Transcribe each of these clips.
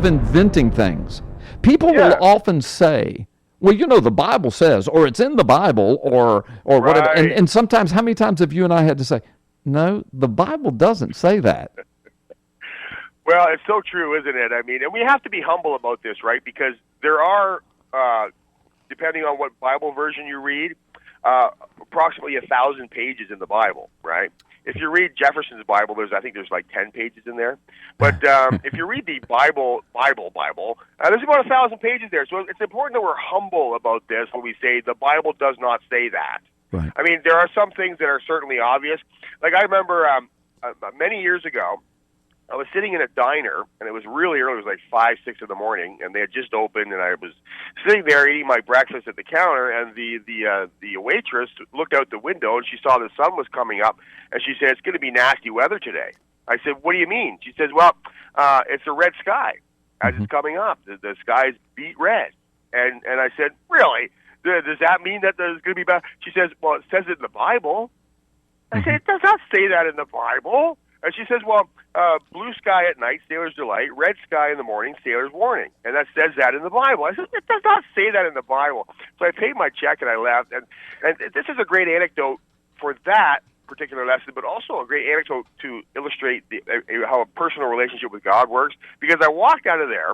inventing things. People will often say, well, the Bible says, or it's in the Bible, or whatever. And sometimes, how many times have you and I had to say, no, the Bible doesn't say that? Well, it's so true, isn't it? I mean, and we have to be humble about this, right? Because there are, depending on what Bible version you read, approximately 1,000 pages in the Bible, right? If you read Jefferson's Bible, I think there's like 10 pages in there. But if you read the Bible, there's about 1,000 pages there. So it's important that we're humble about this when we say the Bible does not say that. Right. I mean, there are some things that are certainly obvious. Like I remember many years ago, I was sitting in a diner, and it was really early. It was like 5, 6 in the morning, and they had just opened, and I was sitting there eating my breakfast at the counter, and the waitress looked out the window, and she saw the sun was coming up, and she said, "It's going to be nasty weather today." I said, "What do you mean?" She says, "Well, it's a red sky as it's coming up. The sky's beet red." And I said, "Really? Does that mean that there's going to be bad?" She says, "Well, it says it in the Bible." I said, "It does not say that in the Bible." And she says, "Well, blue sky at night, sailor's delight, red sky in the morning, sailor's warning. And that says that in the Bible." I said, "It does not say that in the Bible." So I paid my check and I left. And this is a great anecdote for that particular lesson, but also a great anecdote to illustrate how a personal relationship with God works. Because I walked out of there,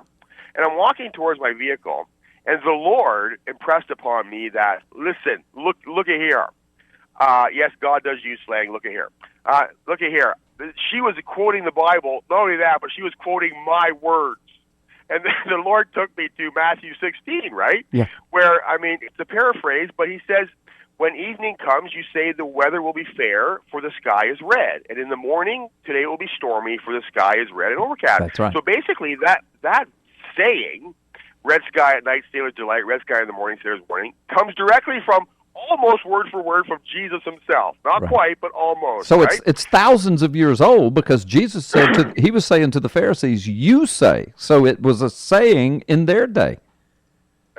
and I'm walking towards my vehicle, and the Lord impressed upon me that, listen, look at here. Yes, God does use slang. Look at here. Look at here. She was quoting the Bible. Not only that, but she was quoting my words. And then the Lord took me to Matthew 16, right? Yeah. Where, I mean, it's a paraphrase, but he says, "When evening comes, you say the weather will be fair, for the sky is red. And in the morning, today it will be stormy, for the sky is red and overcast." That's right. So basically, that saying, red sky at night, sailor's delight, red sky in the morning, sailor's warning, comes directly from almost word for word from Jesus himself. Not quite, but almost. So right? it's thousands of years old, because Jesus said he was saying to the Pharisees, "You say." So it was a saying in their day.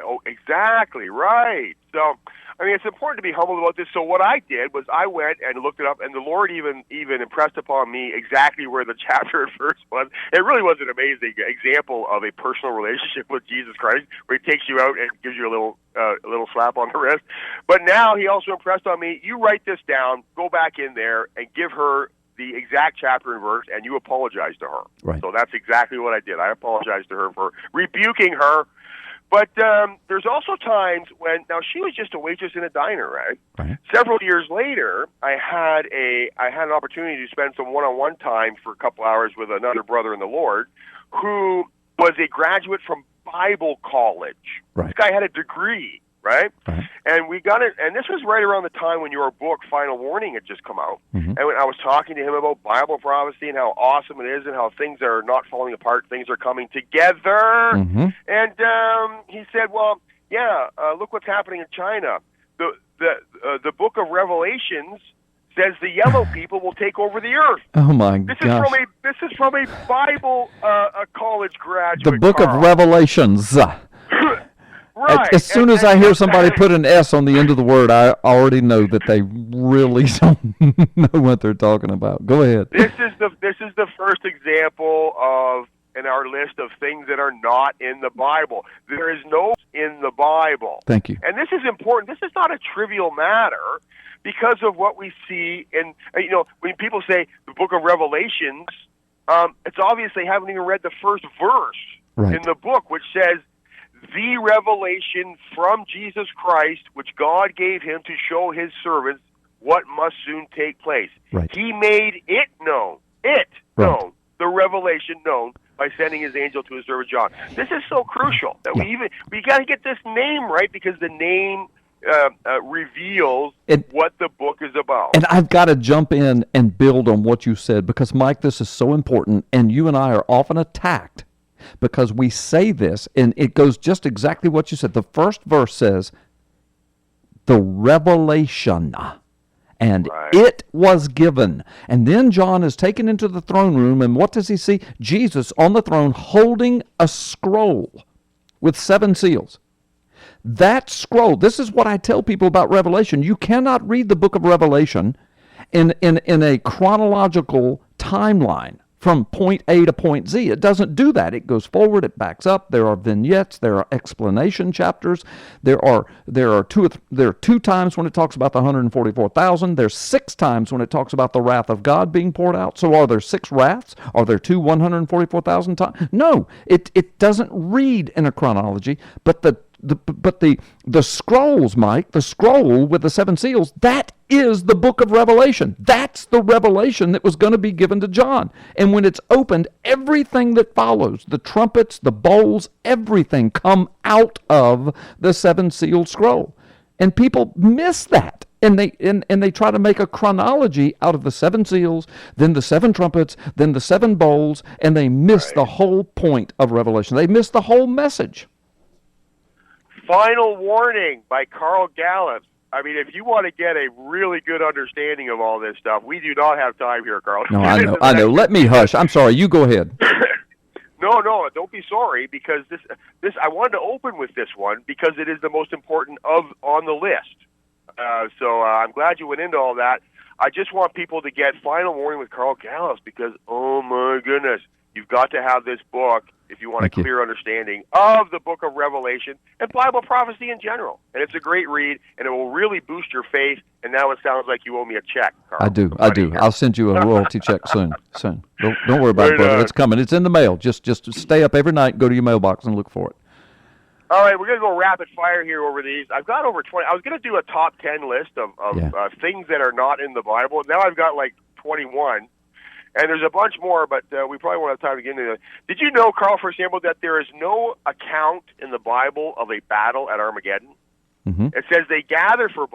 Oh, exactly, right. So, I mean, it's important to be humble about this. So what I did was I went and looked it up, and the Lord even impressed upon me exactly where the chapter at first was. It really was an amazing example of a personal relationship with Jesus Christ, where he takes you out and gives you a little slap on the wrist. But now he also impressed on me, you write this down, go back in there, and give her the exact chapter and verse, and you apologize to her. Right. So that's exactly what I did. I apologized to her for rebuking her. But there's also times when, now she was just a waitress in a diner, right? Several years later, I had an opportunity to spend some one-on-one time for a couple hours with another brother in the Lord who was a graduate from Bible college. Right. This guy had a degree, right? And we got it, and this was right around the time when your book, Final Warning, had just come out. And when I was talking to him about Bible prophecy and how awesome it is and how things are not falling apart, things are coming together. And he said, "Well, yeah, look what's happening in China. The book of Revelations says the yellow people will take over the earth." Oh my gosh! This is from a Bible a college graduate. The book Carl. of Revelations. Right. As soon as I hear somebody put an S on the end of the word, I already know that they really don't know what they're talking about. Go ahead. This is the first example of in our list of things that are not in the Bible. There is no in the Bible. Thank you. And this is important. This is not a trivial matter because of what we see in, when people say the book of Revelations, it's obvious they haven't even read the first verse in the book, which says, "The revelation from Jesus Christ, which God gave him to show his servants what must soon take place." Right. He made it known, the revelation known, by sending his angel to his servant John. This is so crucial that we got to get this name right, because the name reveals what the book is about. And I've got to jump in and build on what you said, because, Mike, this is so important, and you and I are often attacked because we say this, and it goes just exactly what you said. The first verse says, "The revelation, and it was given." And then John is taken into the throne room, and what does he see? Jesus on the throne holding a scroll with 7 seals. That scroll, this is what I tell people about Revelation. You cannot read the book of Revelation in a chronological timeline from point A to point Z. It doesn't do that. It goes forward, it backs up. There are vignettes, there are explanation chapters. There are two times when it talks about the 144,000. There's 6 times when it talks about the wrath of God being poured out. So are there 6 wraths? Are there 2 144,000 times? No, it doesn't read in a chronology, but the scrolls, Mike, the scroll with the 7 seals, that is the book of Revelation. That's the revelation that was going to be given to John. And when it's opened, everything that follows, the trumpets, the bowls, everything come out of the 7-sealed scroll. And people miss that. And they try to make a chronology out of the 7 seals, then the 7 trumpets, then the 7 bowls, and they miss the whole point of Revelation. They miss the whole message. Final Warning by Carl Gallups. I mean, if you want to get a really good understanding of all this stuff, we do not have time here, Carl. No, I know. Let me hush. I'm sorry. You go ahead. No, don't be sorry, because this I wanted to open with this one because it is the most important on the list. So I'm glad you went into all that. I just want people to get Final Warning with Carl Gallups because, oh my goodness, you've got to have this book if you want a clear understanding of the book of Revelation and Bible prophecy in general. And it's a great read, and it will really boost your faith. And now it sounds like you owe me a check, Carl. I do. I'll send you a royalty check soon. Don't worry about it, brother. It's coming. It's in the mail. Just stay up every night, go to your mailbox, and look for it. All right, we're going to go rapid fire here over these. I've got over 20. I was going to do a top 10 list of things that are not in the Bible. Now I've got like 21. And there's a bunch more, but we probably won't have time to get into it. Did you know, Carl, for example, that there is no account in the Bible of a battle at Armageddon? Mm-hmm. It says they gather for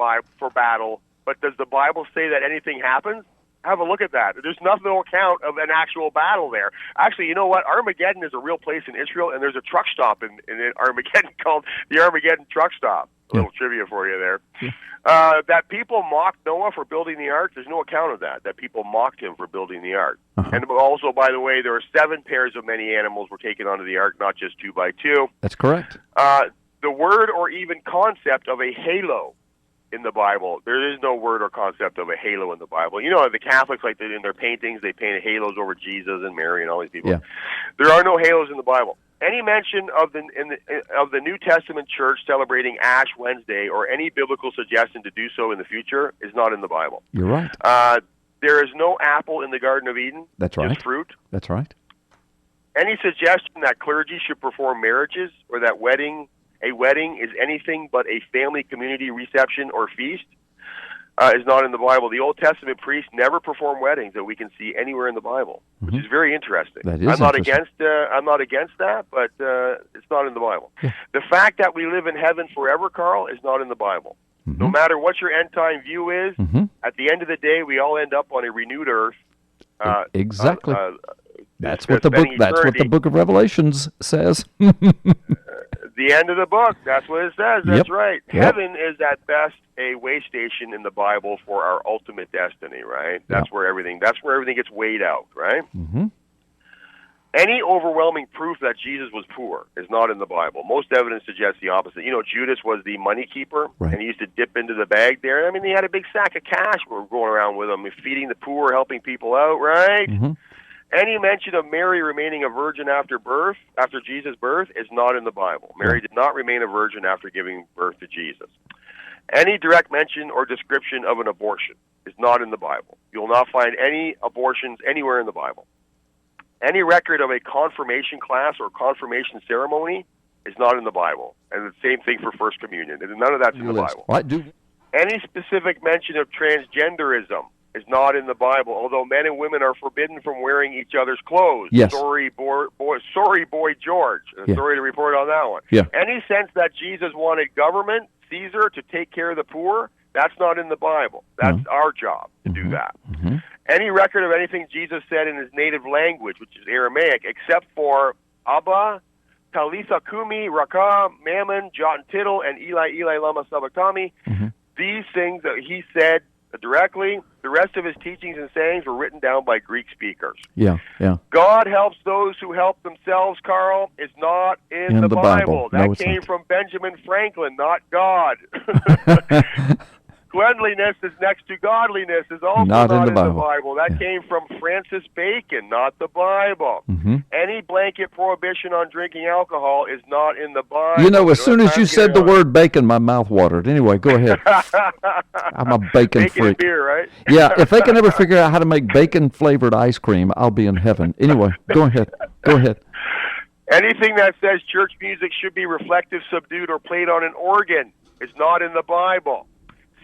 battle, but does the Bible say that anything happens? Have a look at that. There's no account of an actual battle there. Actually, you know what? Armageddon is a real place in Israel, and there's a truck stop in Armageddon called the Armageddon Truck Stop. A little trivia for you there. That people mocked Noah for building the ark, there's no account of that people mocked him for building the ark. Uh-huh. And also, by the way, there are 7 pairs of many animals were taken onto the ark, not just 2 by 2. That's correct. The word or even concept of a halo in the Bible, there is no word or concept of a halo in the Bible. You know, the Catholics, like in their paintings, they painted halos over Jesus and Mary and all these people. Yeah. There are no halos in the Bible. Any mention of the New Testament church celebrating Ash Wednesday or any biblical suggestion to do so in the future is not in the Bible. You're right. There is no apple in the Garden of Eden. That's right. Just fruit. That's right. Any suggestion that clergy should perform marriages or that a wedding is anything but a family community reception or feast is not in the Bible. The Old Testament priests never perform weddings that we can see anywhere in the Bible, which is very interesting. That is I'm not against that, but it's not in the Bible. Yeah. The fact that we live in heaven forever, Carl, is not in the Bible. Mm-hmm. No matter what your end time view is, at the end of the day, we all end up on a renewed earth. Exactly. That's what the book of Revelations says. The end of the book. That's what it says. That's right. Yep. Heaven is at best a way station in the Bible for our ultimate destiny, right? That's where everything gets weighed out, right? Mm-hmm. Any overwhelming proof that Jesus was poor is not in the Bible. Most evidence suggests the opposite. You know, Judas was the money keeper, and he used to dip into the bag there. I mean, he had a big sack of cash going around with him, feeding the poor, helping people out, right? Mm-hmm. Any mention of Mary remaining a virgin after Jesus' birth, is not in the Bible. Mary did not remain a virgin after giving birth to Jesus. Any direct mention or description of an abortion is not in the Bible. You will not find any abortions anywhere in the Bible. Any record of a confirmation class or confirmation ceremony is not in the Bible. And the same thing for First Communion. And none of that's in the Bible. Any specific mention of transgenderism is not in the Bible, although men and women are forbidden from wearing each other's clothes. Yes. Sorry, boy George. Sorry to report on that one. Yeah. Any sense that Jesus wanted government, Caesar, to take care of the poor, that's not in the Bible. That's our job to do that. Mm-hmm. Any record of anything Jesus said in his native language, which is Aramaic, except for Abba, Talitha Kumi, Raka, Mammon, Jot and Tittle, and Eli, Eli, Lama Sabachthani, these things that he said directly, the rest of his teachings and sayings were written down by Greek speakers. Yeah. God helps those who help themselves, Carl, is not in the Bible. That came from Benjamin Franklin, not God. Cleanliness is next to godliness is also not in the Bible. That came from Francis Bacon, not the Bible. Mm-hmm. Any blanket prohibition on drinking alcohol is not in the Bible. You know, as soon as you said the word bacon, my mouth watered. Anyway, go ahead. I'm a bacon freak. And beer, right? Yeah, if they can ever figure out how to make bacon-flavored ice cream, I'll be in heaven. Anyway, go ahead. Go ahead. Anything that says church music should be reflective, subdued, or played on an organ is not in the Bible.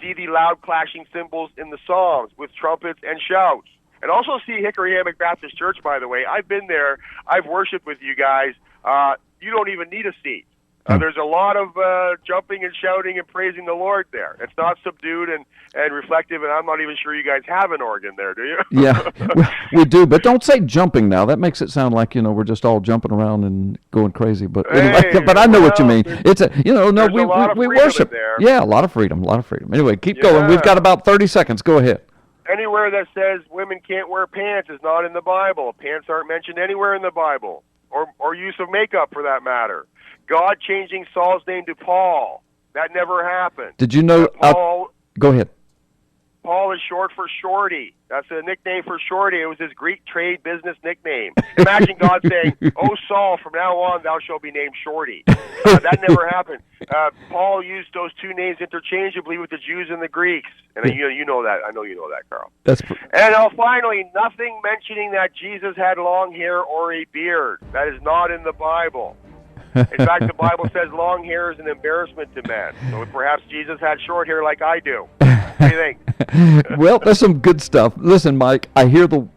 See the loud clashing cymbals in the Psalms with trumpets and shouts. And also see Hickory Hammock Baptist Church, by the way. I've been there. I've worshiped with you guys. You don't even need a seat. There's a lot of jumping and shouting and praising the Lord there. It's not subdued and reflective, and I'm not even sure you guys have an organ there, do you? Yeah, we do, but don't say jumping now. That makes it sound like, we're just all jumping around and going crazy. But anyway, but I know what you mean. It's we worship. There. Yeah, a lot of freedom. Anyway, keep going. We've got about 30 seconds. Go ahead. Anywhere that says women can't wear pants is not in the Bible. Pants aren't mentioned anywhere in the Bible, or use of makeup for that matter. God changing Saul's name to Paul. That never happened. Did you know? Paul, go ahead. Paul is short for Shorty. That's a nickname for Shorty. It was his Greek trade business nickname. Imagine God saying, "Oh, Saul, from now on thou shalt be named Shorty." That never happened. Paul used those two names interchangeably with the Jews and the Greeks. And you know that. I know you know that, Carl. And finally, nothing mentioning that Jesus had long hair or a beard. That is not in the Bible. In fact, the Bible says long hair is an embarrassment to men. So perhaps Jesus had short hair like I do. What do you think? Well, that's some good stuff. Listen, Mike, I hear the